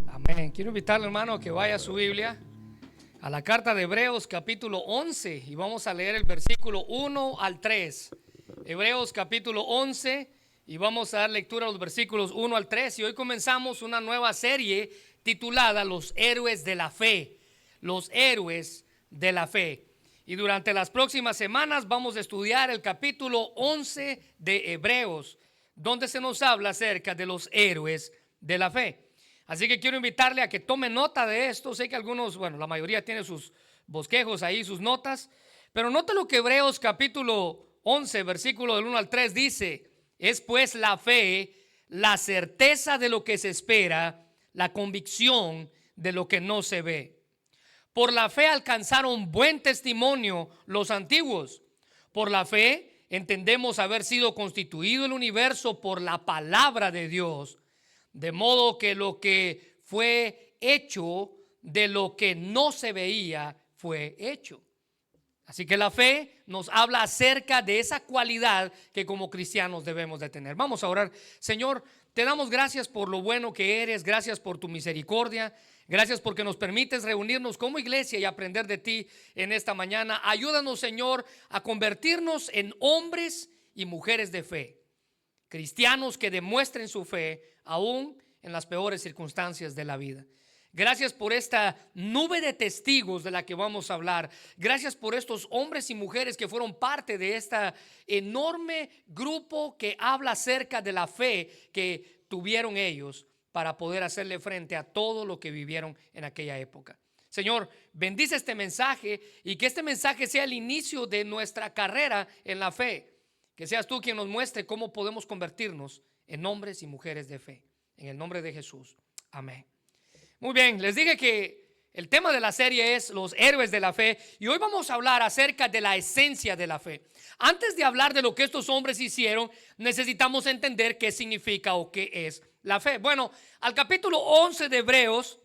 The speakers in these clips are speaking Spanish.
Amén. Quiero invitarle, hermano, a que vaya a su Biblia a la carta de Hebreos capítulo 11 y vamos a leer el versículo 1 al 3. Hebreos capítulo 11 y vamos a dar lectura a los versículos 1 al 3. Y hoy comenzamos una nueva serie titulada Los héroes de la fe. Los héroes de la fe. Y durante las próximas semanas vamos a estudiar el capítulo 11 de Hebreos, donde se nos habla acerca de los héroes de la fe. Así que quiero invitarle a que tome nota de esto. Sé que algunos, bueno, la mayoría tiene sus bosquejos ahí, sus notas. Pero nota lo que Hebreos capítulo 11, versículo del 1 al 3 dice. Es pues la fe, la certeza de lo que se espera, la convicción de lo que no se ve. Por la fe alcanzaron buen testimonio los antiguos. Por la fe entendemos haber sido constituido el universo por la palabra de Dios. De modo que lo que fue hecho de lo que no se veía fue hecho. Así que la fe nos habla acerca de esa cualidad que como cristianos debemos de tener. Vamos a orar. Señor, te damos gracias por lo bueno que eres, gracias por tu misericordia, gracias porque nos permites reunirnos como iglesia y aprender de ti en esta mañana. Ayúdanos, Señor, a convertirnos en hombres y mujeres de fe. Cristianos que demuestren su fe aún en las peores circunstancias de la vida. Gracias por esta nube de testigos de la que vamos a hablar. Gracias por estos hombres y mujeres que fueron parte de este enorme grupo que habla acerca de la fe que tuvieron ellos para poder hacerle frente a todo lo que vivieron en aquella época. Señor, bendice este mensaje y que este mensaje sea el inicio de nuestra carrera en la fe. Que seas tú quien nos muestre cómo podemos convertirnos en hombres y mujeres de fe. En el nombre de Jesús. Amén. Muy bien, les dije que el tema de la serie es los héroes de la fe. Y hoy vamos a hablar acerca de la esencia de la fe. Antes de hablar de lo que estos hombres hicieron, necesitamos entender qué significa o qué es la fe. Bueno, al capítulo 11 de Hebreos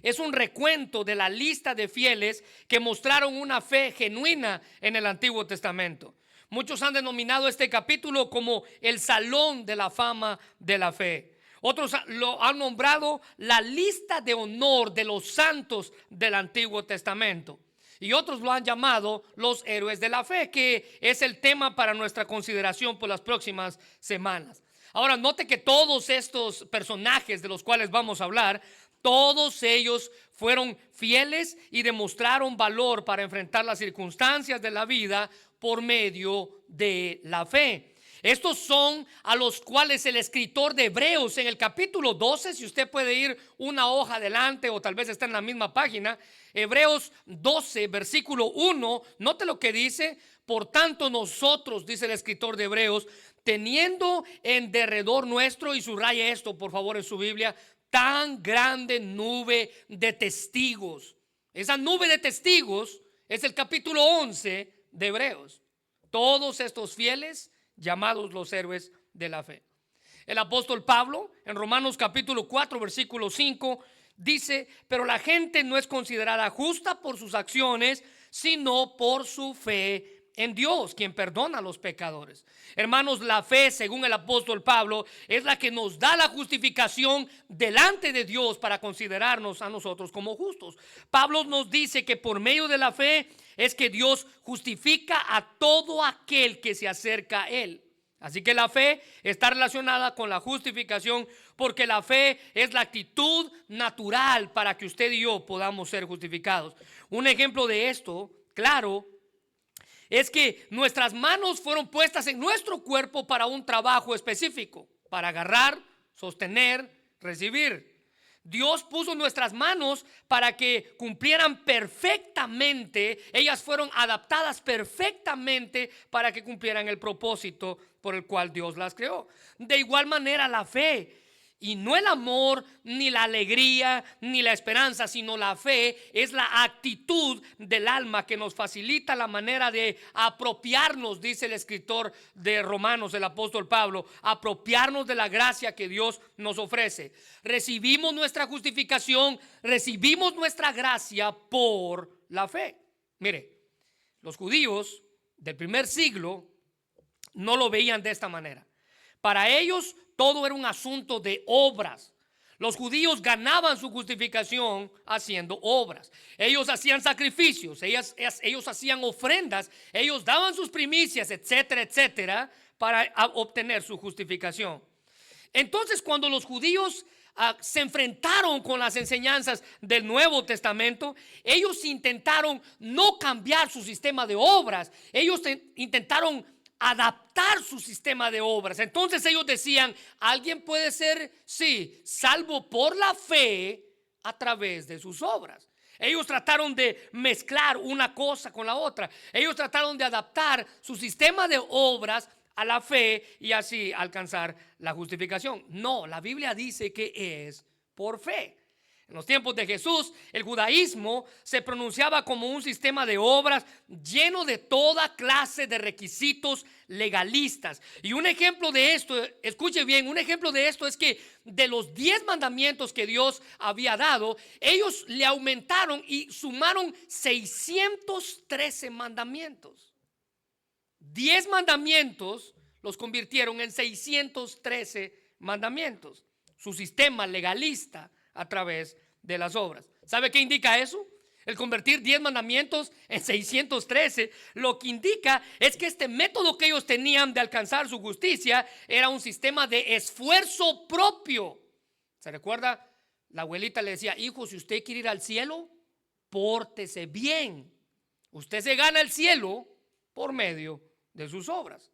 es un recuento de la lista de fieles que mostraron una fe genuina en el Antiguo Testamento. Muchos han denominado este capítulo como el Salón de la Fama de la Fe. Otros lo han nombrado la lista de honor de los santos del Antiguo Testamento. Y otros lo han llamado los héroes de la fe, que es el tema para nuestra consideración por las próximas semanas. Ahora, note que todos estos personajes de los cuales vamos a hablar, todos ellos fueron fieles y demostraron valor para enfrentar las circunstancias de la vida por medio de la fe. Estos son a los cuales el escritor de Hebreos en el capítulo 12, si usted puede ir una hoja adelante o tal vez está en la misma página, Hebreos 12, versículo 1, note lo que dice. Por tanto nosotros, dice el escritor de Hebreos, teniendo en derredor nuestro, y subraye esto por favor en su Biblia, tan grande nube de testigos. Esa nube de testigos es el capítulo 11 de Hebreos. Todos estos fieles llamados los héroes de la fe. El apóstol Pablo en Romanos capítulo 4 versículo 5 dice: pero la gente no es considerada justa por sus acciones, sino por su fe en Dios, quien perdona a los pecadores. Hermanos, la fe, según el apóstol Pablo, es la que nos da la justificación delante de Dios para considerarnos a nosotros como justos. Pablo nos dice que por medio de la fe es que Dios justifica a todo aquel que se acerca a Él. Así que la fe está relacionada con la justificación, porque la fe es la actitud natural para que usted y yo podamos ser justificados. Un ejemplo de esto, claro, es que nuestras manos fueron puestas en nuestro cuerpo para un trabajo específico, para agarrar, sostener, recibir. Dios puso nuestras manos para que cumplieran perfectamente. Ellas fueron adaptadas perfectamente para que cumplieran el propósito por el cual Dios las creó. De igual manera la fe, y no el amor, ni la alegría, ni la esperanza, sino la fe es la actitud del alma que nos facilita la manera de apropiarnos, dice el escritor de Romanos, el apóstol Pablo, apropiarnos de la gracia que Dios nos ofrece. Recibimos nuestra justificación, recibimos nuestra gracia por la fe. Mire, los judíos del primer siglo no lo veían de esta manera. Para ellos todo era un asunto de obras. Los judíos ganaban su justificación haciendo obras. Ellos hacían sacrificios, ellos hacían ofrendas, ellos daban sus primicias, etcétera, etcétera, para obtener su justificación. Entonces, cuando los judíos se enfrentaron con las enseñanzas del Nuevo Testamento, ellos intentaron no cambiar su sistema de obras, ellos intentaron adaptar su sistema de obras. Entonces ellos decían, alguien puede ser, sí, salvo por la fe a través de sus obras. Ellos trataron de mezclar una cosa con la otra. Ellos trataron de adaptar su sistema de obras a la fe y así alcanzar la justificación. No, la Biblia dice que es por fe. En los tiempos de Jesús, el judaísmo se pronunciaba como un sistema de obras lleno de toda clase de requisitos legalistas. Y un ejemplo de esto, escuche bien, un ejemplo de esto es que de los 10 mandamientos que Dios había dado, ellos le aumentaron y sumaron 613 mandamientos. 10 mandamientos los convirtieron en 613 mandamientos. Su sistema legalista a través de las obras. ¿Sabe qué indica eso? El convertir 10 mandamientos en 613, lo que indica es que este método que ellos tenían de alcanzar su justicia era un sistema de esfuerzo propio. ¿Se recuerda? La abuelita le decía, hijo, si usted quiere ir al cielo, pórtese bien. Usted se gana el cielo por medio de sus obras.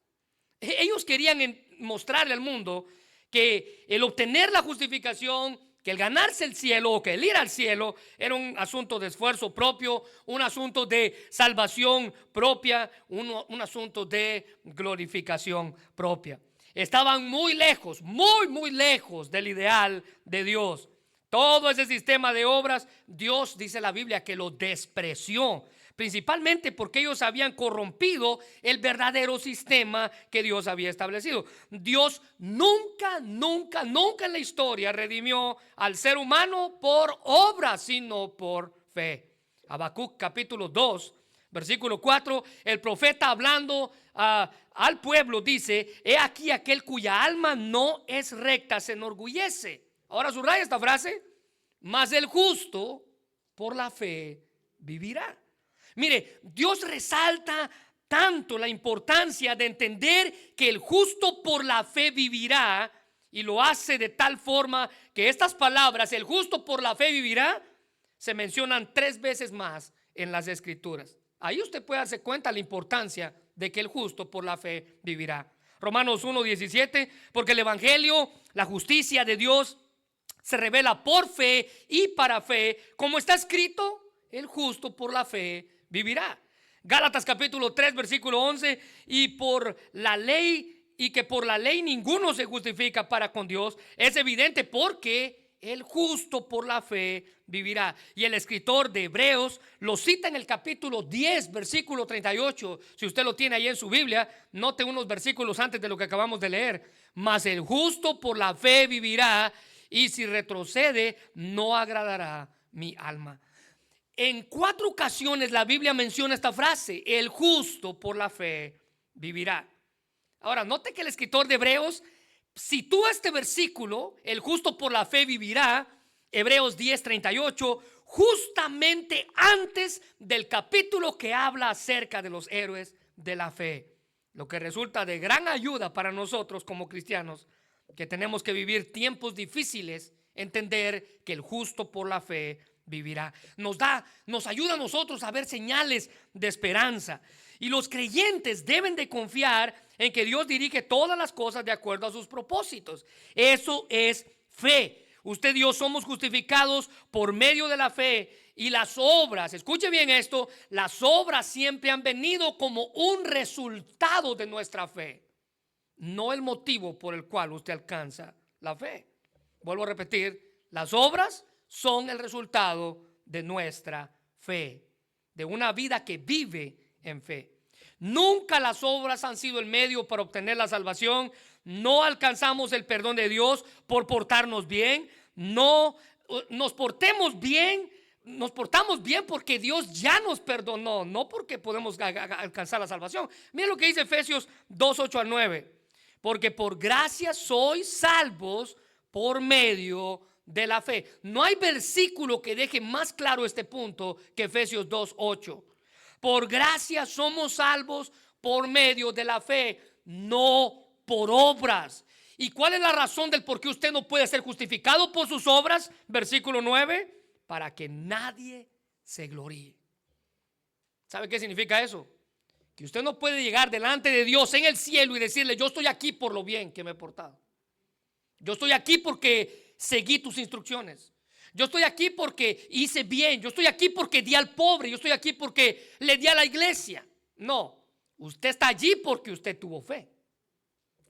Ellos querían mostrarle al mundo que el obtener la justificación, que el ganarse el cielo o que el ir al cielo era un asunto de esfuerzo propio, un asunto de salvación propia, un asunto de glorificación propia. Estaban muy lejos, muy lejos del ideal de Dios. Todo ese sistema de obras, Dios, dice la Biblia, que lo despreció, principalmente porque ellos habían corrompido el verdadero sistema que Dios había establecido. Dios nunca en la historia redimió al ser humano por obra, sino por fe. Habacuc capítulo 2, versículo 4, el profeta hablando al pueblo dice, he aquí aquel cuya alma no es recta se enorgullece. Ahora subraya esta frase, mas el justo por la fe vivirá. Mire, Dios resalta tanto la importancia de entender que el justo por la fe vivirá, y lo hace de tal forma que estas palabras, el justo por la fe vivirá, se mencionan 3 veces más en las Escrituras. Ahí usted puede darse cuenta de la importancia de que el justo por la fe vivirá. Romanos 1:17, porque el evangelio, la justicia de Dios, se revela por fe y para fe, como está escrito, el justo por la fe vivirá. Gálatas capítulo 3 versículo 11, y que por la ley ninguno se justifica para con Dios, es evidente porque el justo por la fe vivirá. Y el escritor de Hebreos lo cita en el capítulo 10 versículo 38. Si usted lo tiene ahí en su Biblia, note unos versículos antes de lo que acabamos de leer. Mas el justo por la fe vivirá, y si retrocede no agradará mi alma. En 4 ocasiones la Biblia menciona esta frase, el justo por la fe vivirá. Ahora, note que el escritor de Hebreos sitúa este versículo, el justo por la fe vivirá, Hebreos 10:38, justamente antes del capítulo que habla acerca de los héroes de la fe. Lo que resulta de gran ayuda para nosotros como cristianos, que tenemos que vivir tiempos difíciles, entender que el justo por la fe vivirá. Nos ayuda a nosotros a ver señales de esperanza. Y los creyentes deben de confiar en que Dios dirige todas las cosas de acuerdo a sus propósitos. Eso es fe. Usted y yo somos justificados por medio de la fe, y las obras, escuche bien esto, las obras siempre han venido como un resultado de nuestra fe, no el motivo por el cual usted alcanza la fe. Vuelvo a repetir, las obras son el resultado de nuestra fe, de una vida que vive en fe. Nunca las obras han sido el medio para obtener la salvación. No alcanzamos el perdón de Dios por portarnos bien. No nos portamos bien porque Dios ya nos perdonó, no porque podemos alcanzar la salvación. Miren lo que dice Efesios 2:8-9. Porque por gracia sois salvos por medio de la fe. No hay versículo que deje más claro este punto que Efesios 2:8. Por gracia somos salvos por medio de la fe, no por obras. ¿Y cuál es la razón del por qué usted no puede ser justificado por sus obras? Versículo 9, para que nadie se gloríe. ¿Sabe qué significa eso? Que usted no puede llegar delante de Dios en el cielo y decirle: yo estoy aquí por lo bien que me he portado. Yo estoy aquí porque seguí tus instrucciones. Yo estoy aquí porque hice bien. Yo estoy aquí porque di al pobre. Yo estoy aquí porque le di a la iglesia. No, usted está allí porque usted tuvo fe.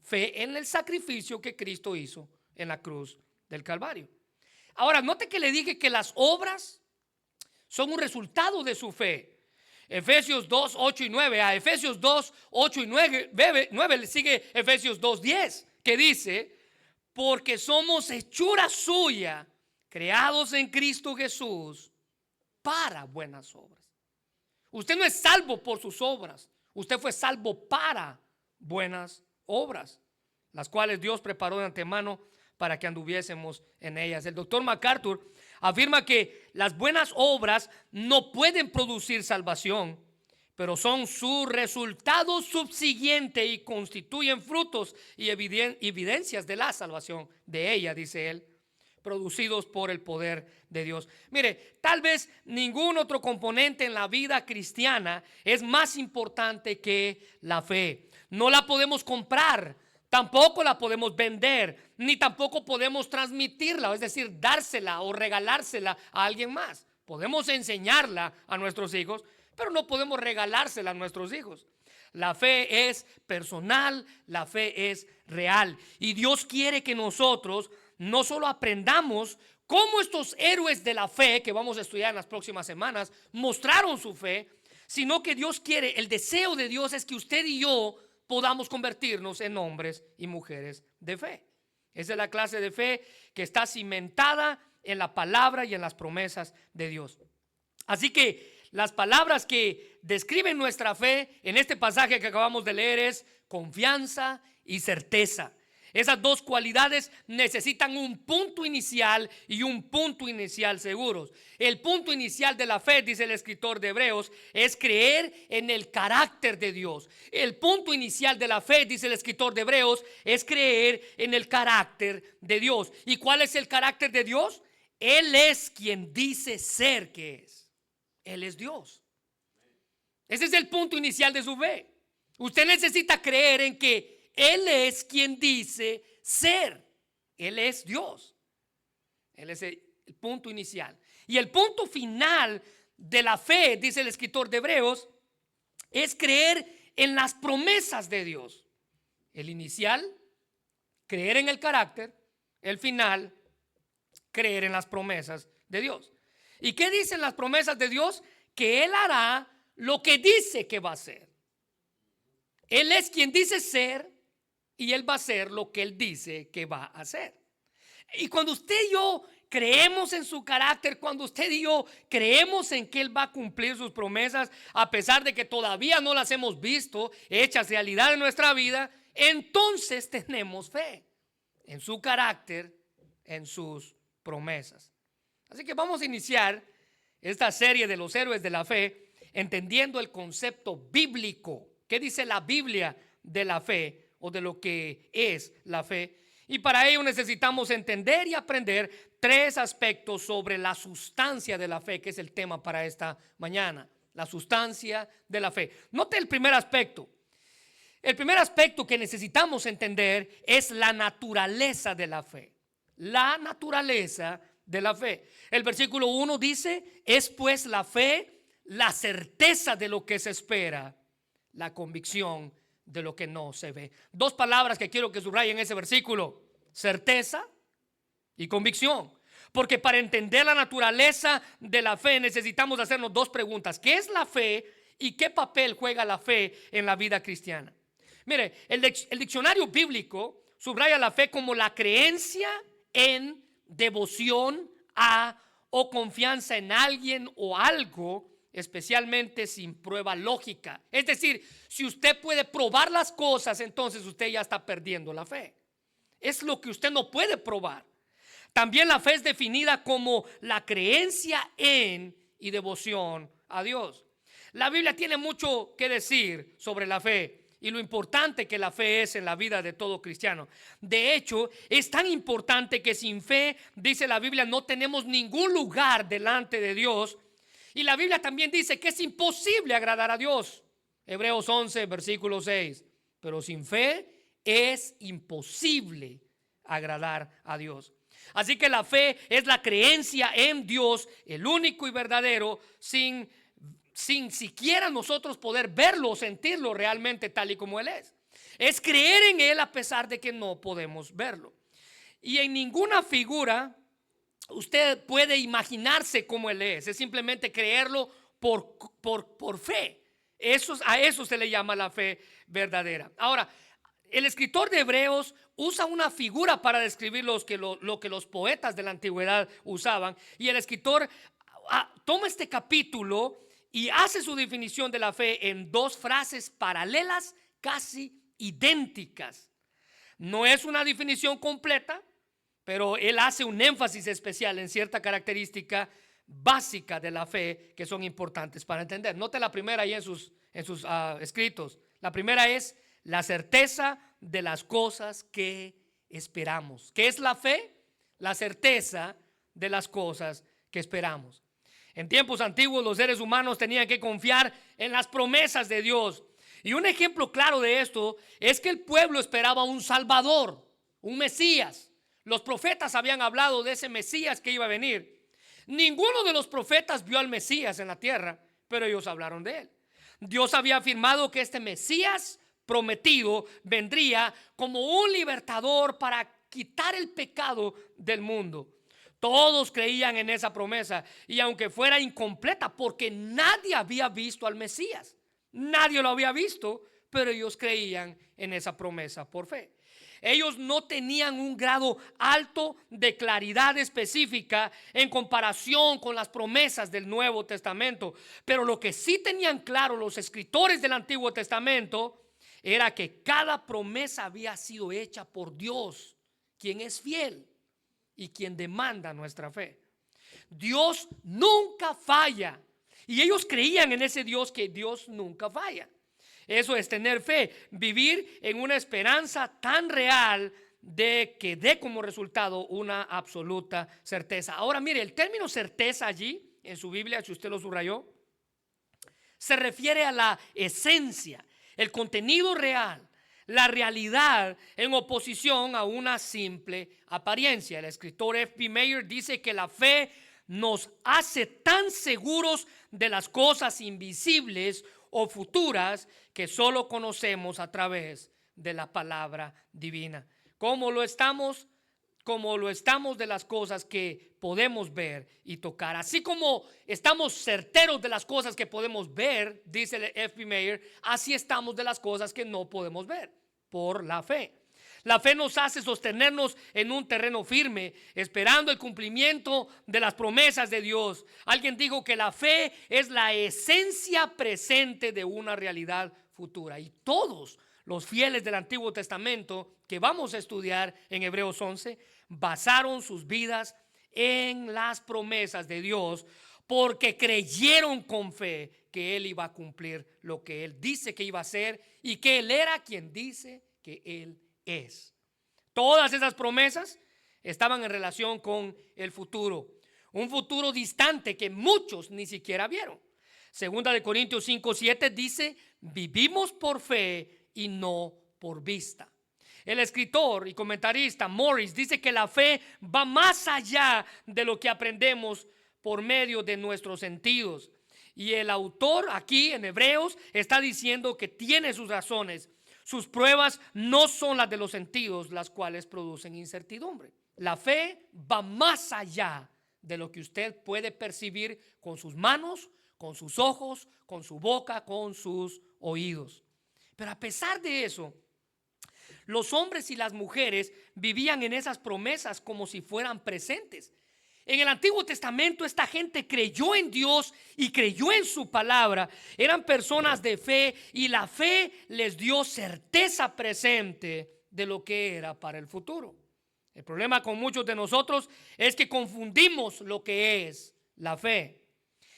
Fe en el sacrificio que Cristo hizo en la cruz del Calvario. Ahora, note que le dije que las obras son un resultado de su fe. Efesios 2:8 y 9. A Efesios 2:8 y 9 le sigue Efesios 2:10, que dice: porque somos hechura suya, creados en Cristo Jesús para buenas obras. Usted no es salvo por sus obras, usted fue salvo para buenas obras, las cuales Dios preparó de antemano para que anduviésemos en ellas. El doctor MacArthur afirma que las buenas obras no pueden producir salvación, pero son su resultado subsiguiente y constituyen frutos y evidencias de la salvación de ella, dice él, producidos por el poder de Dios. Mire, tal vez ningún otro componente en la vida cristiana es más importante que la fe. No la podemos comprar, tampoco la podemos vender, ni tampoco podemos transmitirla, es decir, dársela o regalársela a alguien más. Podemos enseñarla a nuestros hijos, pero no podemos regalársela a nuestros hijos. La fe es personal, la fe es real. Y Dios quiere que nosotros no solo aprendamos cómo estos héroes de la fe, que vamos a estudiar en las próximas semanas, mostraron su fe, sino que Dios quiere, el deseo de Dios es que usted y yo podamos convertirnos en hombres y mujeres de fe. Esa es la clase de fe que está cimentada en la palabra y en las promesas de Dios. Así que las palabras que describen nuestra fe en este pasaje que acabamos de leer es confianza y certeza. Esas dos cualidades necesitan un punto inicial y un punto inicial seguros. El punto inicial de la fe, dice el escritor de Hebreos, es creer en el carácter de Dios. El punto inicial de la fe, dice el escritor de Hebreos, es creer en el carácter de Dios. ¿Y cuál es el carácter de Dios? Él es quien dice ser que es. Él es Dios. Ese es el punto inicial de su fe. Usted necesita creer en que Él es quien dice ser. Él es Dios. Él es el punto inicial. Y el punto final de la fe, dice el escritor de Hebreos, es creer en las promesas de Dios. El inicial, creer en el carácter. El final, creer en las promesas de Dios. ¿Y qué dicen las promesas de Dios? Que Él hará lo que dice que va a hacer. Él es quien dice ser y Él va a hacer lo que Él dice que va a hacer. Y cuando usted y yo creemos en su carácter, cuando usted y yo creemos en que Él va a cumplir sus promesas, a pesar de que todavía no las hemos visto hechas realidad en nuestra vida, entonces tenemos fe en su carácter, en sus promesas. Así que vamos a iniciar esta serie de los héroes de la fe entendiendo el concepto bíblico. ¿Qué dice la Biblia de la fe o de lo que es la fe? Y para ello necesitamos entender y aprender tres aspectos sobre la sustancia de la fe, que es el tema para esta mañana. La sustancia de la fe. Note el primer aspecto. El primer aspecto que necesitamos entender es la naturaleza de la fe. La naturaleza de la fe. El versículo 1 dice: es pues la fe la certeza de lo que se espera, la convicción de lo que no se ve. Dos palabras que quiero que subrayen ese versículo: certeza y convicción. Porque para entender la naturaleza de la fe necesitamos hacernos dos preguntas: ¿qué es la fe y qué papel juega la fe en la vida cristiana? Mire, el diccionario bíblico subraya la fe como la creencia en, devoción a o confianza en alguien o algo, especialmente sin prueba lógica. Es decir, si usted puede probar las cosas, entonces usted ya está perdiendo la fe. Es lo que usted no puede probar. También la fe es definida como la creencia en y devoción a Dios. La Biblia tiene mucho que decir sobre la fe y lo importante que la fe es en la vida de todo cristiano. De hecho, es tan importante que sin fe, dice la Biblia, no tenemos ningún lugar delante de Dios. Y la Biblia también dice que es imposible agradar a Dios. Hebreos 11, versículo 6. Pero sin fe es imposible agradar a Dios. Así que la fe es la creencia en Dios, el único y verdadero, sin siquiera nosotros poder verlo o sentirlo realmente tal y como Él es. Es creer en Él a pesar de que no podemos verlo. Y en ninguna figura usted puede imaginarse cómo Él es simplemente creerlo por fe. A eso se le llama la fe verdadera. Ahora, el escritor de Hebreos usa una figura para describir lo que los poetas de la antigüedad usaban. Y el escritor toma este capítulo y hace su definición de la fe en dos frases paralelas, casi idénticas. No es una definición completa, pero él hace un énfasis especial en cierta característica básica de la fe que son importantes para entender. Note la primera ahí en sus escritos. La primera es la certeza de las cosas que esperamos. ¿Qué es la fe? La certeza de las cosas que esperamos. En tiempos antiguos los seres humanos tenían que confiar en las promesas de Dios. Y un ejemplo claro de esto es que el pueblo esperaba un Salvador, un Mesías. Los profetas habían hablado de ese Mesías que iba a venir. Ninguno de los profetas vio al Mesías en la tierra, pero ellos hablaron de él. Dios había afirmado que este Mesías prometido vendría como un libertador para quitar el pecado del mundo. Todos creían en esa promesa, y aunque fuera incompleta, porque nadie había visto al Mesías, nadie lo había visto, pero ellos creían en esa promesa por fe. Ellos no tenían un grado alto de claridad específica en comparación con las promesas del Nuevo Testamento, pero lo que sí tenían claro los escritores del Antiguo Testamento era que cada promesa había sido hecha por Dios, quien es fiel y quien demanda nuestra fe. Dios nunca falla, y ellos creían en ese Dios, que Dios nunca falla. Eso es tener fe, vivir en una esperanza tan real de que dé como resultado una absoluta certeza. Ahora mire, el término certeza allí en su Biblia, si usted lo subrayó, se refiere a la esencia, el contenido real, la realidad en oposición a una simple apariencia. El escritor F.B. Meyer dice que la fe nos hace tan seguros de las cosas invisibles o futuras que solo conocemos a través de la palabra divina. ¿Cómo lo estamos? Como lo estamos de las cosas que podemos ver y tocar. Así como estamos certeros de las cosas que podemos ver, dice F.B. Meyer, así estamos de las cosas que no podemos ver por la fe. La fe nos hace sostenernos en un terreno firme, esperando el cumplimiento de las promesas de Dios. Alguien dijo que la fe es la esencia presente de una realidad futura. Y todos los fieles del Antiguo Testamento que vamos a estudiar en Hebreos 11 basaron sus vidas en las promesas de Dios, porque creyeron con fe que Él iba a cumplir lo que Él dice que iba a hacer y que Él era quien dice que Él es. Todas esas promesas estaban en relación con el futuro, un futuro distante que muchos ni siquiera vieron. Segunda de Corintios 5:7 dice: vivimos por fe y no por vista. El escritor y comentarista Morris dice que la fe va más allá de lo que aprendemos por medio de nuestros sentidos. Y el autor aquí en Hebreos está diciendo que tiene sus razones. Sus pruebas no son las de los sentidos, las cuales producen incertidumbre. La fe va más allá de lo que usted puede percibir con sus manos, con sus ojos, con su boca, con sus oídos. Pero a pesar de eso, los hombres y las mujeres vivían en esas promesas como si fueran presentes. En el Antiguo Testamento esta gente creyó en Dios y creyó en su palabra. Eran personas de fe, y la fe les dio certeza presente de lo que era para el futuro. El problema con muchos de nosotros es que confundimos lo que es la fe.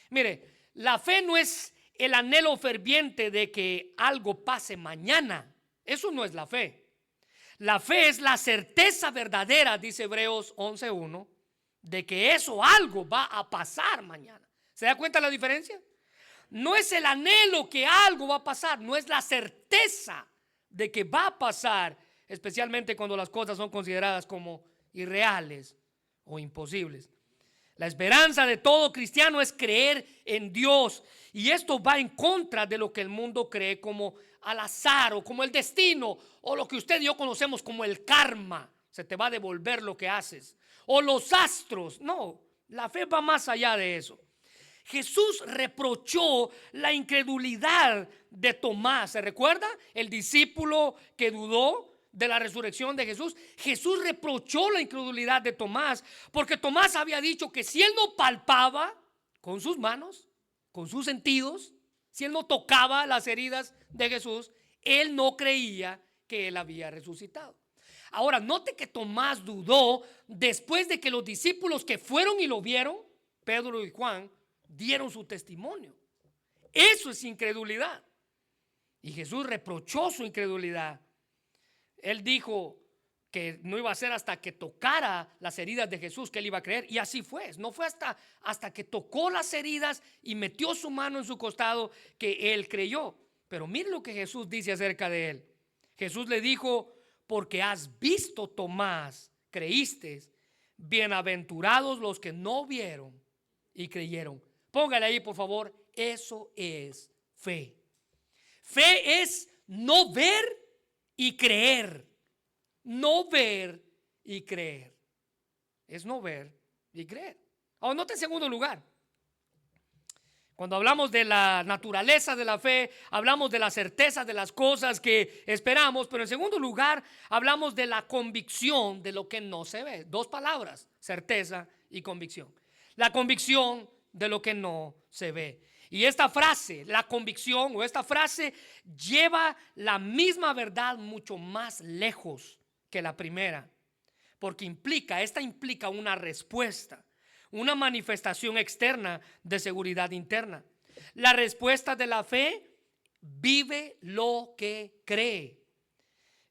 Mire, la fe no es el anhelo ferviente de que algo pase mañana. Eso no es la fe. La fe es la certeza verdadera, dice Hebreos 11:1, de que eso algo va a pasar mañana. ¿Se da cuenta la diferencia? No es el anhelo que algo va a pasar, no es la certeza de que va a pasar, especialmente cuando las cosas son consideradas como irreales o imposibles. La esperanza de todo cristiano es creer en Dios, y esto va en contra de lo que el mundo cree como al azar o como el destino, o lo que usted y yo conocemos como el karma. Se te va a devolver lo que haces, o los astros. No, la fe va más allá de eso. Jesús reprochó la incredulidad de Tomás. ¿Se recuerda? El discípulo que dudó de la resurrección de Jesús. Jesús reprochó la incredulidad de Tomás, porque Tomás había dicho que si él no palpaba con sus manos, con sus sentidos, si él no tocaba las heridas de Jesús, él no creía que él había resucitado. Ahora, note que Tomás dudó después de que los discípulos que fueron y lo vieron, Pedro y Juan, dieron su testimonio. Eso es incredulidad. Y Jesús reprochó su incredulidad. Él dijo que no iba a ser hasta que tocara las heridas de Jesús que él iba a creer. Y así fue. No fue hasta que tocó las heridas y metió su mano en su costado que él creyó. Pero mire lo que Jesús dice acerca de él. Jesús le dijo: porque has visto, Tomás, creíste. Bienaventurados los que no vieron y creyeron. Póngale ahí, por favor. Eso es fe. Fe es no ver y creer. No ver y creer. Es no ver y creer. Ahora, note en segundo lugar. Cuando hablamos de la naturaleza de la fe, hablamos de la certeza de las cosas que esperamos, pero en segundo lugar, hablamos de la convicción de lo que no se ve. Dos palabras: certeza y convicción. La convicción de lo que no se ve. Y esta frase, la convicción, o esta frase, lleva la misma verdad mucho más lejos que la primera, porque esta implica una respuesta, una manifestación externa de seguridad interna. La respuesta de la fe: vive lo que cree.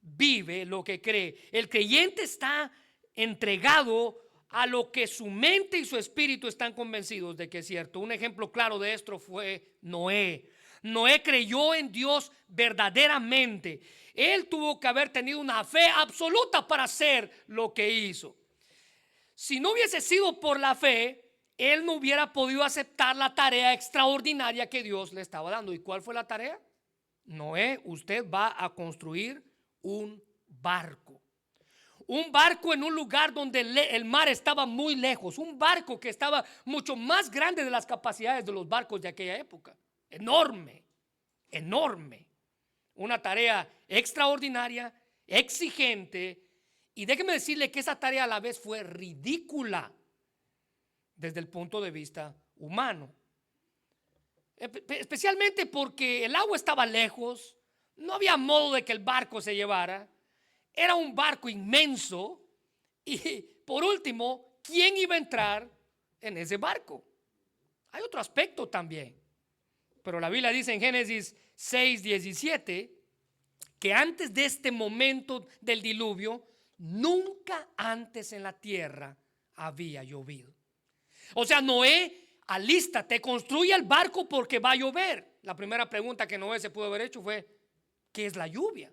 Vive lo que cree. El creyente está entregado a lo que su mente y su espíritu están convencidos de que es cierto. Un ejemplo claro de esto fue Noé. Noé creyó en Dios verdaderamente. Él tuvo que haber tenido una fe absoluta para hacer lo que hizo. Si no hubiese sido por la fe, él no hubiera podido aceptar la tarea extraordinaria que Dios le estaba dando. ¿Y cuál fue la tarea? Noé, usted va a construir un barco. Un barco en un lugar donde el mar estaba muy lejos. Un barco que estaba mucho más grande de las capacidades de los barcos de aquella época. Enorme, enorme. Una tarea extraordinaria, exigente. Y déjeme decirle que esa tarea a la vez fue ridícula desde el punto de vista humano. Especialmente porque el agua estaba lejos. No había modo de que el barco se llevara. Era un barco inmenso. Y por último, ¿quién iba a entrar en ese barco? Hay otro aspecto también. Pero la Biblia dice en Génesis 6:17 que antes de este momento del diluvio, nunca antes en la tierra había llovido. O sea, Noé, alístate, construye el barco porque va a llover. La primera pregunta que Noé se pudo haber hecho fue: ¿qué es la lluvia?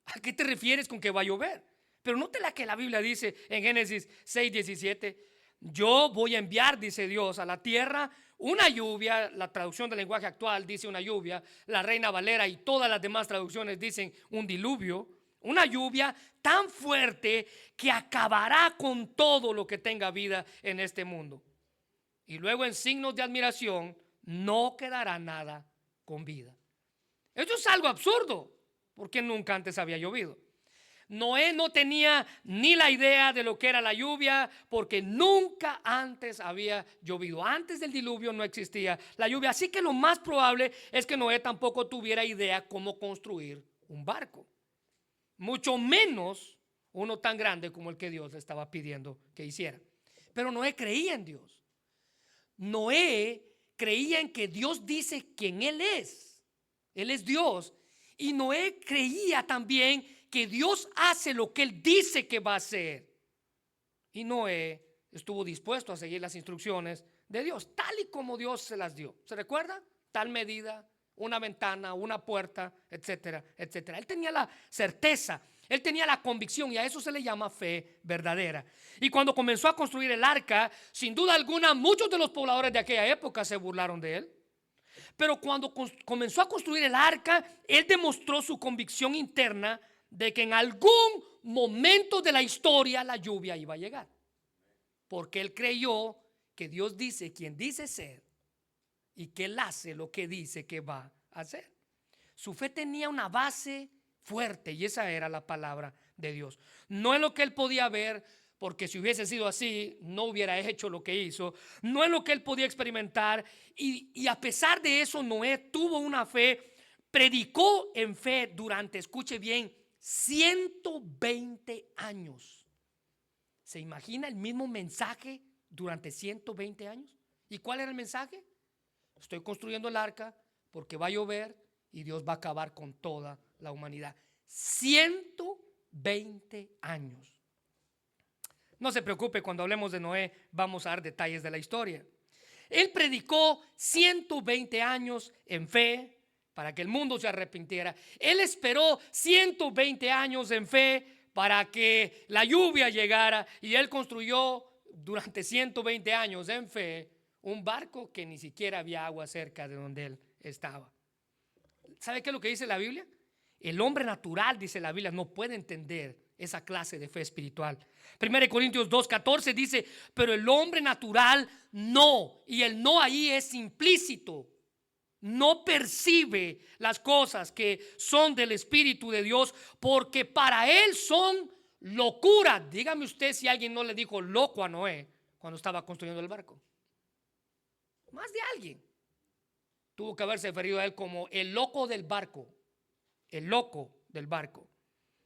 ¿A qué te refieres con que va a llover? Pero note la que la Biblia dice en Génesis 6:17: yo voy a enviar, dice Dios, a la tierra una lluvia. La traducción del lenguaje actual dice una lluvia. La Reina Valera y todas las demás traducciones dicen un diluvio. Una lluvia tan fuerte que acabará con todo lo que tenga vida en este mundo. Y luego, en signos de admiración, no quedará nada con vida. Esto es algo absurdo, porque nunca antes había llovido. Noé no tenía ni la idea de lo que era la lluvia, porque nunca antes había llovido. Antes del diluvio no existía la lluvia. Así que lo más probable es que Noé tampoco tuviera idea cómo construir un barco. Mucho menos uno tan grande como el que Dios le estaba pidiendo que hiciera. Pero Noé creía en Dios. Noé creía en que Dios dice quién Él es. Él es Dios. Y Noé creía también que Dios hace lo que Él dice que va a hacer. Y Noé estuvo dispuesto a seguir las instrucciones de Dios, tal y como Dios se las dio. ¿Se recuerda? Tal medida, una ventana, una puerta, etcétera, etcétera. Él tenía la certeza, él tenía la convicción, y a eso se le llama fe verdadera. Y cuando comenzó a construir el arca, sin duda alguna, muchos de los pobladores de aquella época se burlaron de él. Pero cuando comenzó a construir el arca, él demostró su convicción interna de que en algún momento de la historia la lluvia iba a llegar. Porque él creyó que Dios dice quien dice ser y que Él hace lo que dice que va a hacer. Su fe tenía una base fuerte y esa era la palabra de Dios. No en lo que él podía ver, porque si hubiese sido así no hubiera hecho lo que hizo. No en lo que él podía experimentar, y a pesar de eso Noé tuvo una fe, predicó en fe durante, escuche bien, 120 años. ¿Se imagina el mismo mensaje durante 120 años? ¿Y cuál era el mensaje? Estoy construyendo el arca porque va a llover y Dios va a acabar con toda la humanidad. 120 años. No se preocupe, cuando hablemos de Noé vamos a dar detalles de la historia. Él predicó 120 años en fe para que el mundo se arrepintiera. Él esperó 120 años en fe para que la lluvia llegara, y él construyó durante 120 años en fe un barco que ni siquiera había agua cerca de donde él estaba. ¿Sabe qué es lo que dice la Biblia? El hombre natural, dice la Biblia, no puede entender esa clase de fe espiritual. 1 Corintios 2:14 dice, pero el hombre natural no, y el no ahí es implícito. No percibe las cosas que son del Espíritu de Dios, porque para él son locura. Dígame usted si alguien no le dijo loco a Noé cuando estaba construyendo el barco. Más de alguien tuvo que haberse referido a él como el loco del barco. El loco del barco.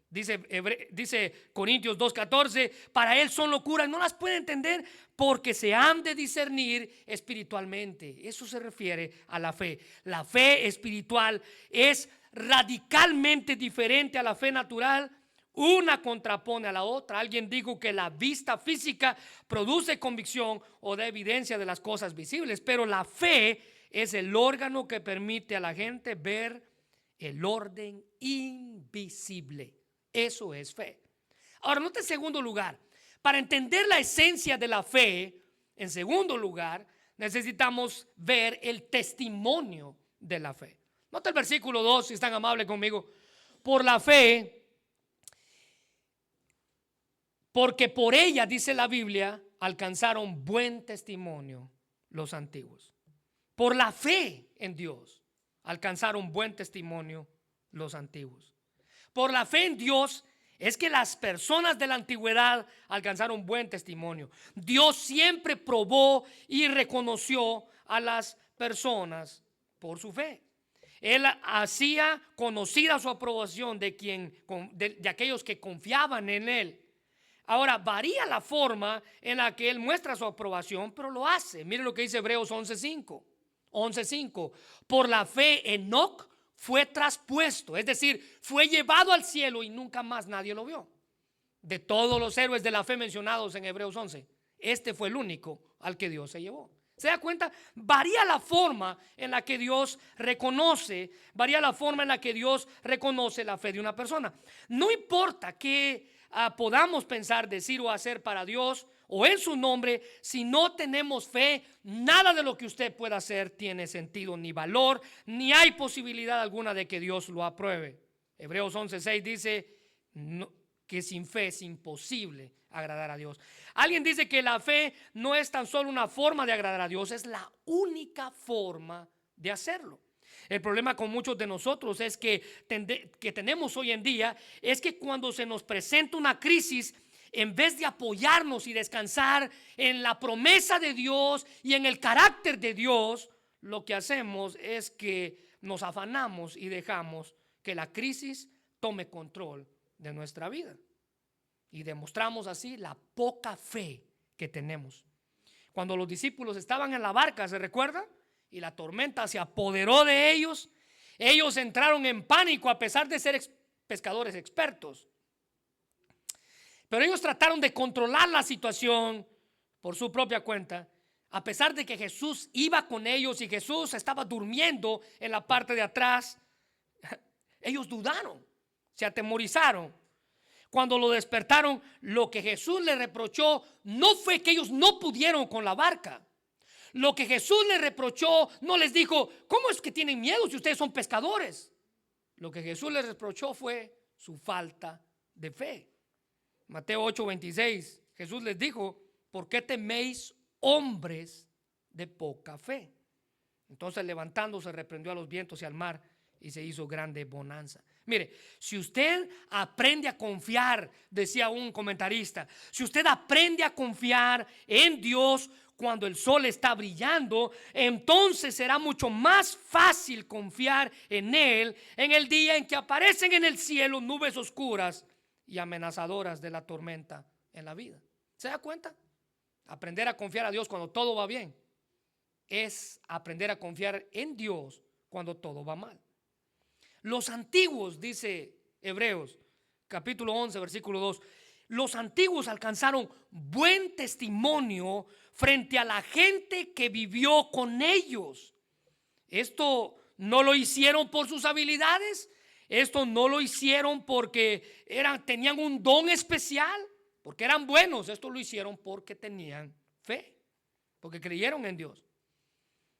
Dice Corintios 2:14, para él son locuras, no las puede entender porque se han de discernir espiritualmente. Eso se refiere a la fe. La fe espiritual es radicalmente diferente a la fe natural. Una contrapone a la otra. Alguien dijo que la vista física produce convicción o da evidencia de las cosas visibles, pero la fe es el órgano que permite a la gente ver el orden invisible. Eso es fe. Ahora, note en segundo lugar, para entender la esencia de la fe, en segundo lugar, necesitamos ver el testimonio de la fe. Note el versículo 2, si están amables conmigo. Por la fe, porque por ella, dice la Biblia, alcanzaron buen testimonio los antiguos. Por la fe en Dios, alcanzaron buen testimonio los antiguos. Por la fe en Dios es que las personas de la antigüedad alcanzaron buen testimonio. Dios siempre probó y reconoció a las personas por su fe. Él hacía conocida su aprobación de aquellos que confiaban en Él. Ahora, varía la forma en la que Él muestra su aprobación, pero lo hace. Mire lo que dice Hebreos 11:5. 11:5. Por la fe Enoc fue traspuesto, es decir, fue llevado al cielo y nunca más nadie lo vio. De todos los héroes de la fe mencionados en Hebreos 11, este fue el único al que Dios se llevó. ¿Se da cuenta? Varía la forma en la que Dios reconoce, varía la forma en la que Dios reconoce la fe de una persona. No importa que podamos pensar, decir o hacer para Dios o en su nombre, si no tenemos fe, nada de lo que usted pueda hacer tiene sentido ni valor, ni hay posibilidad alguna de que Dios lo apruebe. Hebreos 11:6 dice que sin fe es imposible agradar a Dios. Alguien dice que la fe no es tan solo una forma de agradar a Dios, es la única forma de hacerlo. El problema con muchos de nosotros es que tenemos hoy en día es que cuando se nos presenta una crisis, en vez de apoyarnos y descansar en la promesa de Dios y en el carácter de Dios, lo que hacemos es que nos afanamos y dejamos que la crisis tome control de nuestra vida. Y demostramos así la poca fe que tenemos. Cuando los discípulos estaban en la barca, ¿se recuerda? Y la tormenta se apoderó de ellos. Ellos entraron en pánico a pesar de ser pescadores expertos. Pero ellos trataron de controlar la situación por su propia cuenta, a pesar de que Jesús iba con ellos y Jesús estaba durmiendo en la parte de atrás. Ellos dudaron, se atemorizaron. Cuando lo despertaron, lo que Jesús les reprochó no fue que ellos no pudieron con la barca. Lo que Jesús les reprochó, no les dijo, ¿cómo es que tienen miedo si ustedes son pescadores? Lo que Jesús les reprochó fue su falta de fe. Mateo 8:26, Jesús les dijo, ¿por qué teméis, hombres de poca fe? Entonces, levantándose, reprendió a los vientos y al mar y se hizo grande bonanza. Mire, si usted aprende a confiar, decía un comentarista, si usted aprende a confiar en Dios cuando el sol está brillando, entonces será mucho más fácil confiar en Él en el día en que aparecen en el cielo nubes oscuras y amenazadoras de la tormenta en la vida. ¿Se da cuenta? Aprender a confiar a Dios cuando todo va bien es aprender a confiar en Dios cuando todo va mal. Los antiguos, dice Hebreos capítulo 11 versículo 2, los antiguos alcanzaron buen testimonio frente a la gente que vivió con ellos. Esto no lo hicieron por sus habilidades, esto no lo hicieron porque tenían un don especial, porque eran buenos. Esto lo hicieron porque tenían fe, porque creyeron en Dios.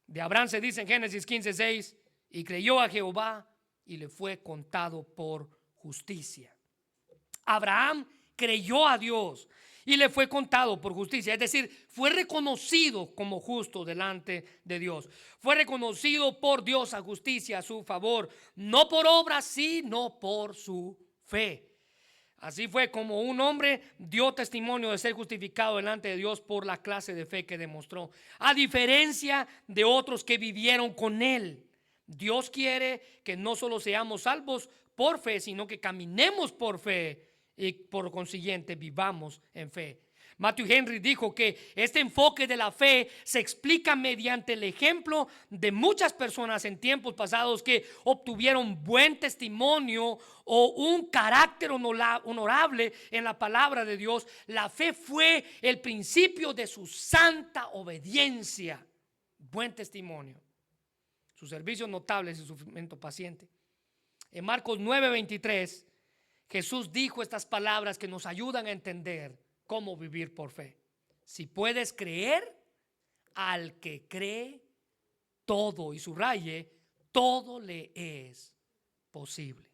De Abraham se dice en Génesis 15:6, y creyó a Jehová y le fue contado por justicia. Abraham creyó a Dios y le fue contado por justicia, es decir, fue reconocido como justo delante de Dios. Fue reconocido por Dios a justicia a su favor, no por obras, sino por su fe. Así fue como un hombre dio testimonio de ser justificado delante de Dios por la clase de fe que demostró, a diferencia de otros que vivieron con él. Dios quiere que no solo seamos salvos por fe, sino que caminemos por fe y por consiguiente vivamos en fe. Matthew Henry dijo que este enfoque de la fe se explica mediante el ejemplo de muchas personas en tiempos pasados que obtuvieron buen testimonio o un carácter honorable en la palabra de Dios. La fe fue el principio de su santa obediencia, buen testimonio, sus servicios notables y sufrimiento paciente. En Marcos 9:23, Jesús dijo estas palabras que nos ayudan a entender cómo vivir por fe. Si puedes creer, al que cree, todo, y subraye, todo le es posible.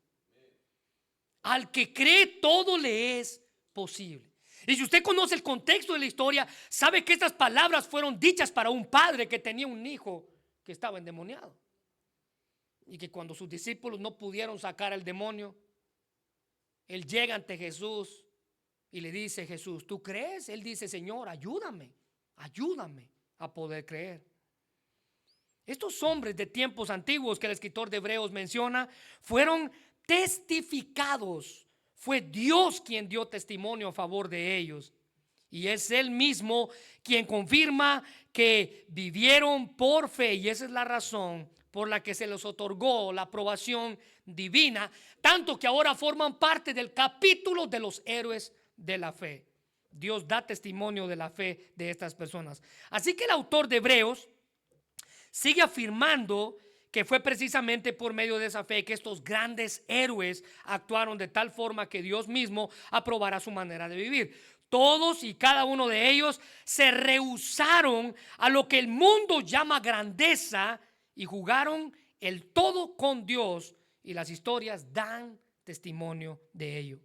Al que cree, todo le es posible. Y si usted conoce el contexto de la historia, sabe que estas palabras fueron dichas para un padre que tenía un hijo que estaba endemoniado. Y que cuando sus discípulos no pudieron sacar al demonio, él llega ante Jesús y le dice: Jesús, ¿tú crees? Él dice: Señor, ayúdame a poder creer. Estos hombres de tiempos antiguos que el escritor de Hebreos menciona fueron testificados. Fue Dios quien dio testimonio a favor de ellos. Y es Él mismo quien confirma que vivieron por fe. Y esa es la razón por la que se les otorgó la aprobación divina, tanto que ahora forman parte del capítulo de los héroes de la fe. Dios da testimonio de la fe de estas personas. Así que el autor de Hebreos sigue afirmando que fue precisamente por medio de esa fe que estos grandes héroes actuaron de tal forma que Dios mismo aprobará su manera de vivir. Todos y cada uno de ellos se rehusaron a lo que el mundo llama grandeza y jugaron el todo con Dios, y las historias dan testimonio de ello.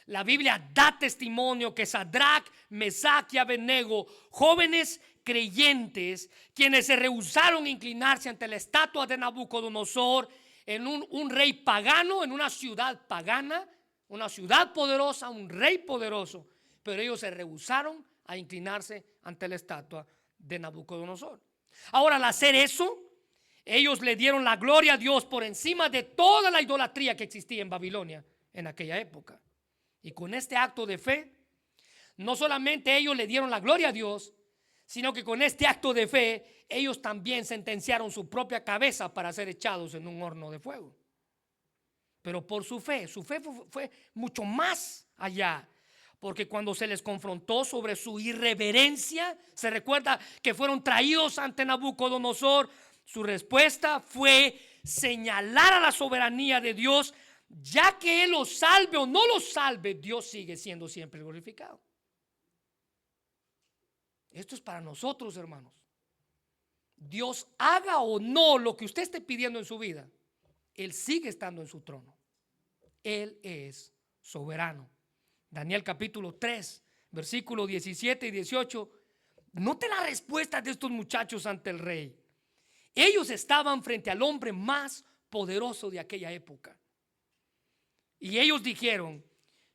La Biblia da testimonio que Sadrach, Mesach y Abednego, jóvenes creyentes, quienes se rehusaron a inclinarse ante la estatua de Nabucodonosor, en un rey pagano, en una ciudad pagana, una ciudad poderosa, un rey poderoso, pero ellos se rehusaron a inclinarse ante la estatua de Nabucodonosor. Ahora, al hacer eso, ellos le dieron la gloria a Dios por encima de toda la idolatría que existía en Babilonia en aquella época. Y con este acto de fe, no solamente ellos le dieron la gloria a Dios, sino que con este acto de fe, ellos también sentenciaron su propia cabeza para ser echados en un horno de fuego. Pero por su fe fue mucho más allá. Porque cuando se les confrontó sobre su irreverencia, se recuerda que fueron traídos ante Nabucodonosor, su respuesta fue señalar a la soberanía de Dios, ya que Él los salve o no los salve, Dios sigue siendo siempre glorificado. Esto es para nosotros, hermanos. Dios haga o no lo que usted esté pidiendo en su vida, Él sigue estando en su trono. Él es soberano. Daniel capítulo 3, versículos 17 y 18. Note la respuesta de estos muchachos ante el rey. Ellos estaban frente al hombre más poderoso de aquella época. Y ellos dijeron: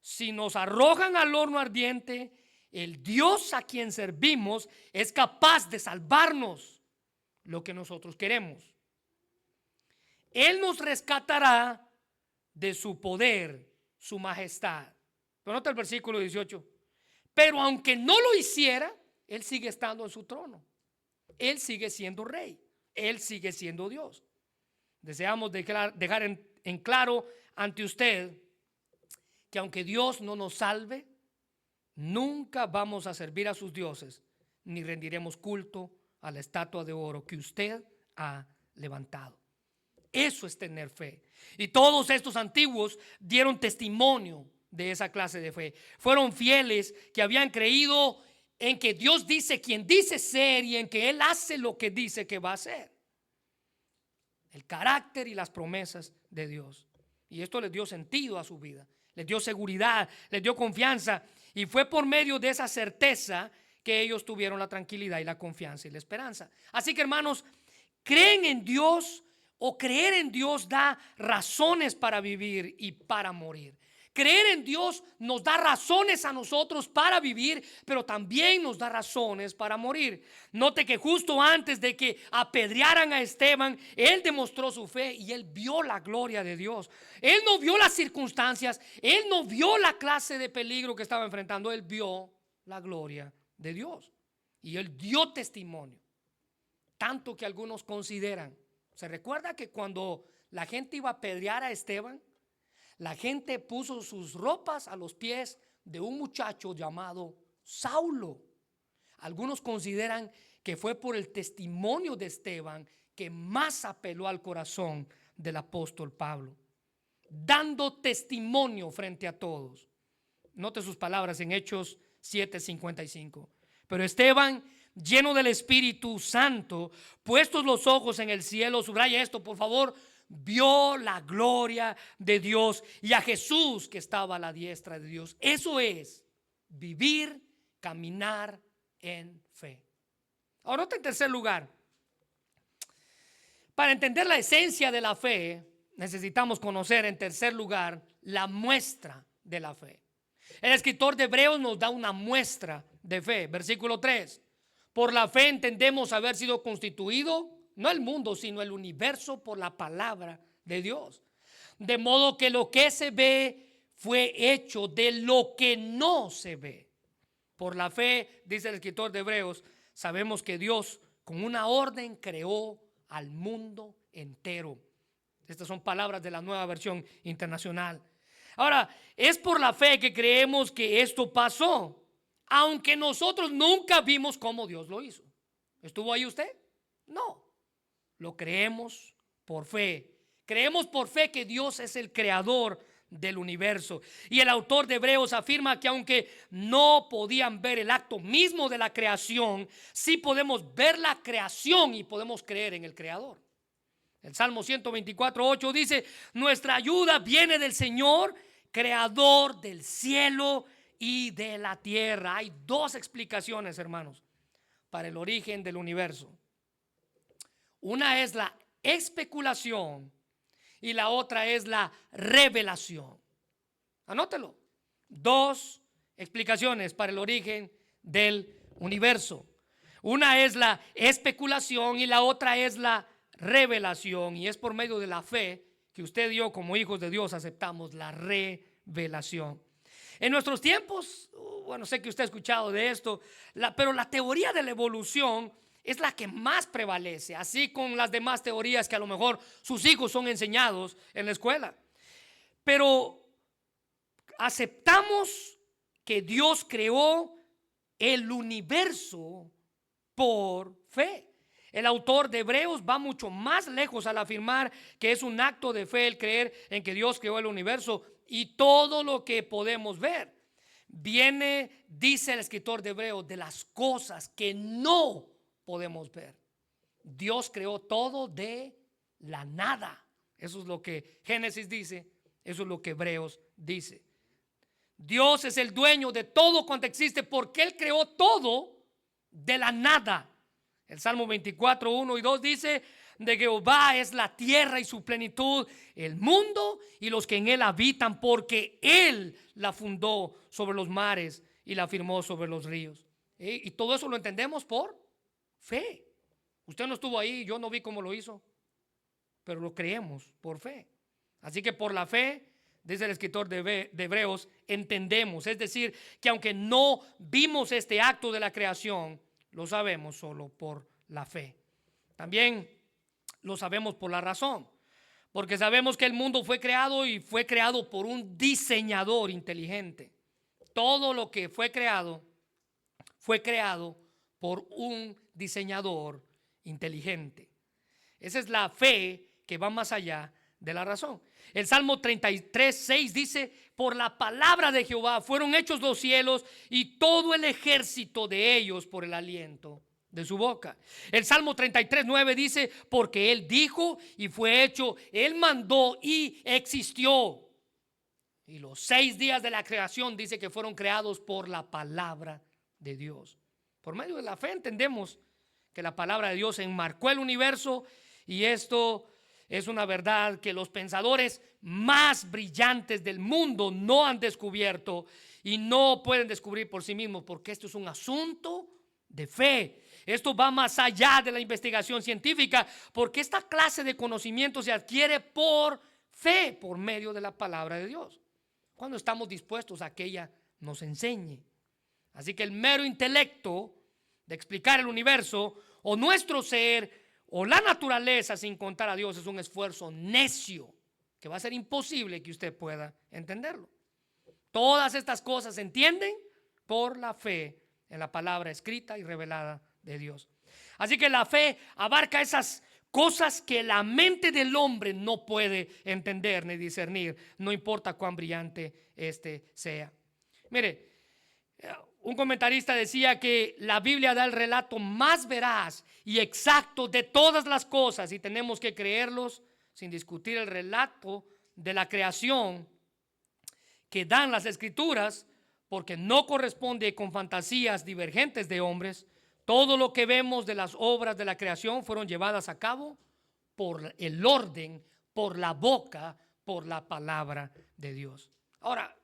si nos arrojan al horno ardiente, el Dios a quien servimos es capaz de salvarnos lo que nosotros queremos. Él nos rescatará de su poder, su majestad. Pero nota el versículo 18. Pero aunque no lo hiciera, Él sigue estando en su trono. Él sigue siendo rey. Él sigue siendo Dios. Deseamos dejar en claro ante usted que aunque Dios no nos salve, nunca vamos a servir a sus dioses, ni rendiremos culto a la estatua de oro que usted ha levantado. Eso es tener fe. Y todos estos antiguos dieron testimonio de esa clase de fe. Fueron fieles, que habían creído en que Dios dice quien dice ser y en que Él hace lo que dice que va a hacer. El carácter y las promesas de Dios. Y esto les dio sentido a su vida, les dio seguridad, les dio confianza. Y fue por medio de esa certeza que ellos tuvieron la tranquilidad y la confianza y la esperanza. Así que, hermanos, creen en Dios, o creer en Dios da razones para vivir y para morir. Creer en Dios nos da razones a nosotros para vivir, pero también nos da razones para morir. Note que justo antes de que apedrearan a Esteban, él demostró su fe y él vio la gloria de Dios. Él no vio las circunstancias, él no vio la clase de peligro que estaba enfrentando, él vio la gloria de Dios. Y él dio testimonio, tanto que algunos consideran. ¿Se recuerda que cuando la gente iba a apedrear a Esteban, la gente puso sus ropas a los pies de un muchacho llamado Saulo? Algunos consideran que fue por el testimonio de Esteban que más apeló al corazón del apóstol Pablo, dando testimonio frente a todos. Note sus palabras en Hechos 7:55. Pero Esteban, lleno del Espíritu Santo, puestos los ojos en el cielo, subraya esto por favor, vio la gloria de Dios y a Jesús que estaba a la diestra de Dios. Eso es vivir, caminar en fe. Ahora, en tercer lugar, para entender la esencia de la fe, necesitamos conocer en tercer lugar la muestra de la fe. El escritor de Hebreos nos da una muestra de fe. Versículo 3. Por la fe entendemos haber sido constituido, no el mundo, sino el universo por la palabra de Dios. De modo que lo que se ve fue hecho de lo que no se ve. Por la fe, dice el escritor de Hebreos, sabemos que Dios con una orden creó al mundo entero. Estas son palabras de la Nueva Versión Internacional. Ahora, es por la fe que creemos que esto pasó, aunque nosotros nunca vimos cómo Dios lo hizo. ¿Estuvo ahí usted? No. Lo creemos por fe. Creemos por fe que Dios es el creador del universo. Y el autor de Hebreos afirma que aunque no podían ver el acto mismo de la creación, sí podemos ver la creación y podemos creer en el creador. El Salmo 124:8 dice: nuestra ayuda viene del Señor, creador del cielo y de la tierra. Hay dos explicaciones, hermanos, para el origen del universo. Una es la especulación y la otra es la revelación. Anótelo. Dos explicaciones para el origen del universo. Una es la especulación y la otra es la revelación. Y es por medio de la fe que usted y yo como hijos de Dios aceptamos la revelación. En nuestros tiempos, bueno, sé que usted ha escuchado de esto, pero la teoría de la evolución es la que más prevalece, así con las demás teorías que a lo mejor sus hijos son enseñados en la escuela. Pero aceptamos que Dios creó el universo por fe. El autor de Hebreos va mucho más lejos al afirmar que es un acto de fe el creer en que Dios creó el universo y todo lo que podemos ver. Viene, dice el escritor de Hebreos, de las cosas que no podemos ver. Dios creó todo de la nada. Eso es lo que Génesis dice, eso es lo que Hebreos dice. Dios es el dueño de todo cuanto existe porque Él creó todo de la nada. El Salmo 24, 1 y 2 dice: de Jehová es la tierra y su plenitud, el mundo y los que en él habitan, porque Él la fundó sobre los mares y la firmó sobre los ríos. Y todo eso lo entendemos por fe. Usted no estuvo ahí, yo no vi cómo lo hizo, pero lo creemos por fe. Así que por la fe, dice el escritor de Hebreos, entendemos. Es decir, que aunque no vimos este acto de la creación, lo sabemos solo por la fe. También lo sabemos por la razón, porque sabemos que el mundo fue creado y fue creado por un diseñador inteligente. Todo lo que fue creado por un diseñador inteligente. Esa es la fe que va más allá de la razón. El Salmo 33, 6 dice: por la palabra de Jehová fueron hechos los cielos y todo el ejército de ellos por el aliento de su boca. El Salmo 33, 9 dice: porque Él dijo y fue hecho, Él mandó y existió. Y los 6 días de la creación dice que fueron creados por la palabra de Dios. Por medio de la fe entendemos que la palabra de Dios enmarcó el universo, y esto es una verdad que los pensadores más brillantes del mundo no han descubierto y no pueden descubrir por sí mismos, porque esto es un asunto de fe. Esto va más allá de la investigación científica, porque esta clase de conocimiento se adquiere por fe, por medio de la palabra de Dios, cuando estamos dispuestos a que ella nos enseñe. Así que el mero intelecto de explicar el universo o nuestro ser o la naturaleza sin contar a Dios es un esfuerzo necio que va a ser imposible que usted pueda entenderlo. Todas estas cosas se entienden por la fe en la palabra escrita y revelada de Dios. Así que la fe abarca esas cosas que la mente del hombre no puede entender ni discernir, no importa cuán brillante este sea. Mire, un comentarista decía que la Biblia da el relato más veraz y exacto de todas las cosas, y tenemos que creerlos sin discutir el relato de la creación que dan las escrituras, porque no corresponde con fantasías divergentes de hombres. Todo lo que vemos de las obras de la creación fueron llevadas a cabo por el orden, por la boca, por la palabra de Dios. Ahora,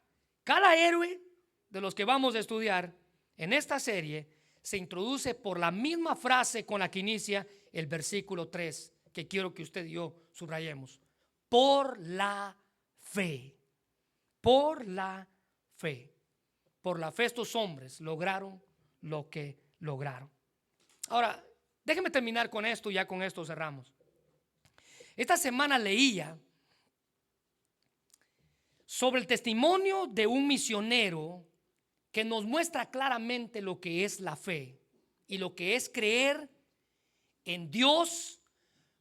cada héroe de los que vamos a estudiar en esta serie se introduce por la misma frase con la que inicia el versículo 3, que quiero que usted y yo subrayemos: por la fe. Por la fe. Por la fe estos hombres lograron lo que lograron. Ahora, déjeme terminar con esto, ya con esto cerramos. Esta semana leía sobre el testimonio de un misionero que nos muestra claramente lo que es la fe y lo que es creer en Dios,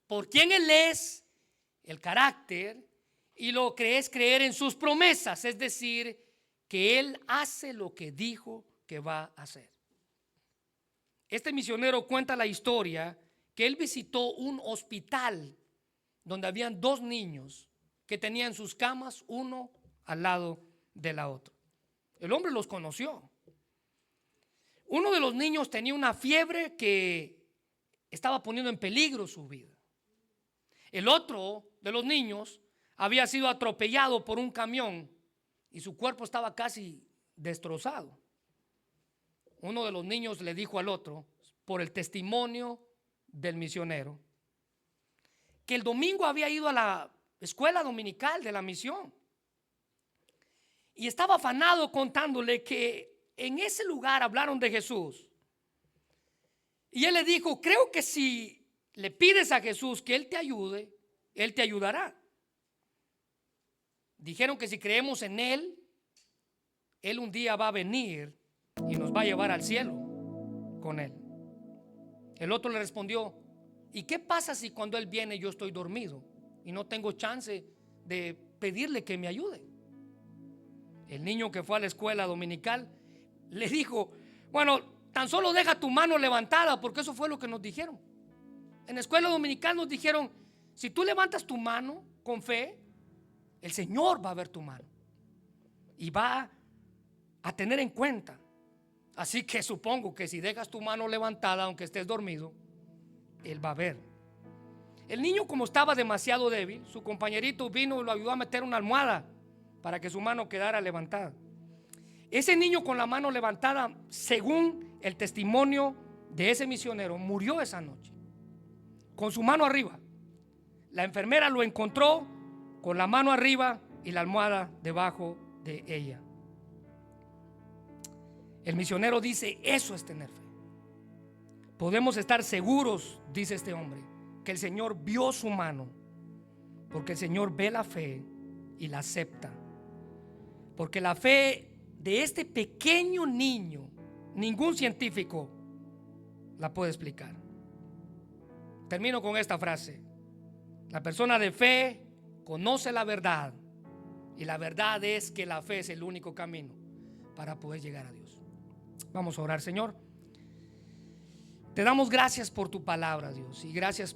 por quien Él es, el carácter, y lo que es creer en sus promesas, es decir, que Él hace lo que dijo que va a hacer. Este misionero cuenta la historia que él visitó un hospital donde habían 2 niños que tenían sus camas uno al lado de la otra. El hombre los conoció. Uno de los niños tenía una fiebre que estaba poniendo en peligro su vida. El otro de los niños había sido atropellado por un camión y su cuerpo estaba casi destrozado. Uno de los niños le dijo al otro, por el testimonio del misionero, que el domingo había ido a la escuela dominical de la misión y estaba afanado contándole que en ese lugar hablaron de Jesús. Y él le dijo: creo que si le pides a Jesús que Él te ayude, Él te ayudará. Dijeron que si creemos en Él, Él un día va a venir y nos va a llevar al cielo con Él. El otro le respondió: ¿y qué pasa si cuando Él viene yo estoy dormido y no tengo chance de pedirle que me ayude? El niño, que fue a la escuela dominical, le dijo: bueno, tan solo deja tu mano levantada, porque eso fue lo que nos dijeron. En la escuela dominical nos dijeron: si tú levantas tu mano con fe, el Señor va a ver tu mano y va a tener en cuenta. Así que supongo que si dejas tu mano levantada, aunque estés dormido, Él va a ver. El niño, como estaba demasiado débil, su compañerito vino y lo ayudó a meter una almohada para que su mano quedara levantada. Ese niño con la mano levantada, según el testimonio de ese misionero, murió esa noche con su mano arriba. La enfermera lo encontró con la mano arriba y la almohada debajo de ella. El misionero dice: eso es tener fe. Podemos estar seguros, dice este hombre, que el Señor vio su mano, porque el Señor ve la fe y la acepta. Porque la fe de este pequeño niño, ningún científico la puede explicar. Termino con esta frase: la persona de fe conoce la verdad, y la verdad es que la fe es el único camino para poder llegar a Dios. Vamos a orar. Señor, te damos gracias por tu palabra, Dios, y gracias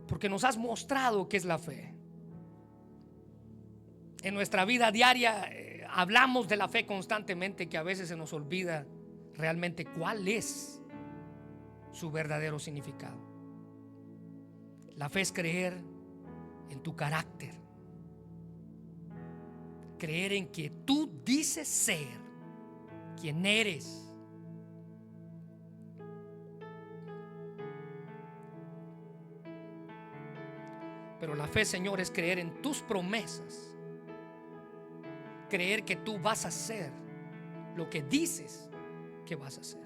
porque nos has mostrado qué es la fe. En nuestra vida diaria hablamos de la fe constantemente, que a veces se nos olvida realmente cuál es su verdadero significado. La fe es creer en tu carácter, creer en que tú dices ser quien eres. Pero la fe, Señor, es creer en tus promesas, creer que tú vas a hacer lo que dices que vas a hacer.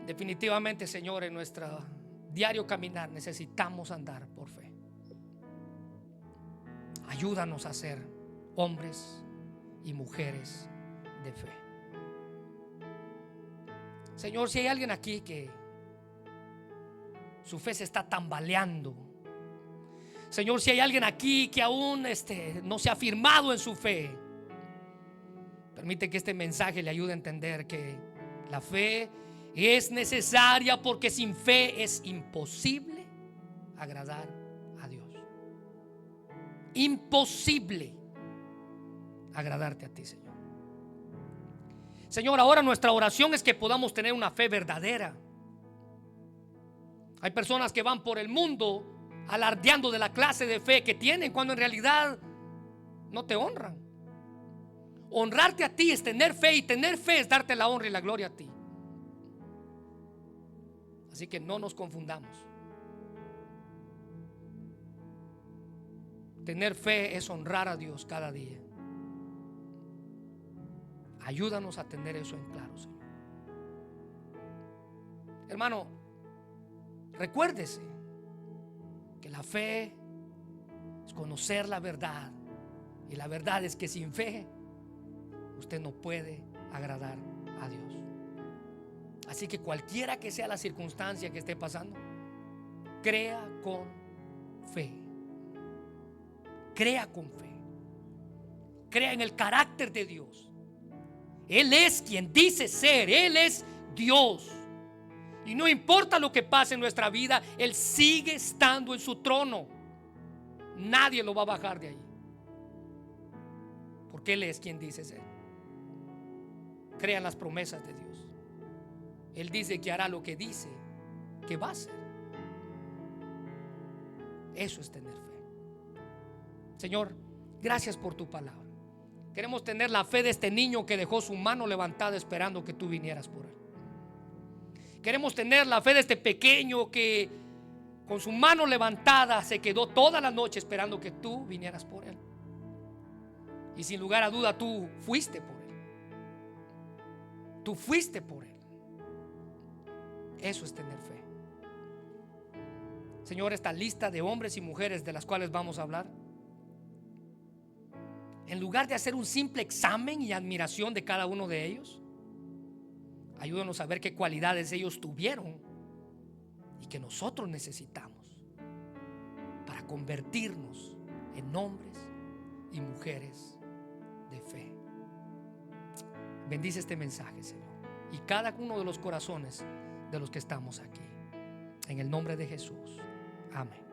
Definitivamente, Señor, en nuestro diario caminar necesitamos andar por fe. Ayúdanos a ser hombres y mujeres de fe. Señor, si hay alguien aquí que su fe se está tambaleando, Señor, si hay alguien aquí que aún no se ha firmado en su fe, permite que este mensaje le ayude a entender que la fe es necesaria, porque sin fe es imposible agradar a Dios. Imposible agradarte a ti, Señor. Señor, ahora nuestra oración es que podamos tener una fe verdadera. Hay personas que van por el mundo alardeando de la clase de fe que tienen, cuando en realidad no te honran. Honrarte a ti es tener fe, y tener fe es darte la honra y la gloria a ti. Así que no nos confundamos. Tener fe es honrar a Dios cada día. Ayúdanos a tener eso en claro, Señor. Hermano, recuérdese que la fe es conocer la verdad, y la verdad es que sin fe usted no puede agradar a Dios. Así que cualquiera que sea la circunstancia que esté pasando, crea con fe. Crea con fe. Crea en el carácter de Dios. Él es quien dice ser. Él es Dios. Y no importa lo que pase en nuestra vida, Él sigue estando en su trono. Nadie lo va a bajar de ahí, porque Él es quien dice ser. Crea en las promesas de Dios. Él dice que hará lo que dice que va a hacer. Eso es tener fe. Señor, gracias por tu palabra. Queremos tener la fe de este niño que dejó su mano levantada esperando que tú vinieras por él. Queremos tener la fe de este pequeño que con su mano levantada, se quedó toda la noche esperando que tú vinieras por él. Y sin lugar a duda tú fuiste por él. Tú fuiste por él. Eso es tener fe. Señor, esta lista de hombres y mujeres de las cuales vamos a hablar, en lugar de hacer un simple examen y admiración de cada uno de ellos, ayúdanos a ver qué cualidades ellos tuvieron y que nosotros necesitamos para convertirnos en hombres y mujeres de fe. Bendice este mensaje, Señor, y cada uno de los corazones de los que estamos aquí, en el nombre de Jesús. Amén.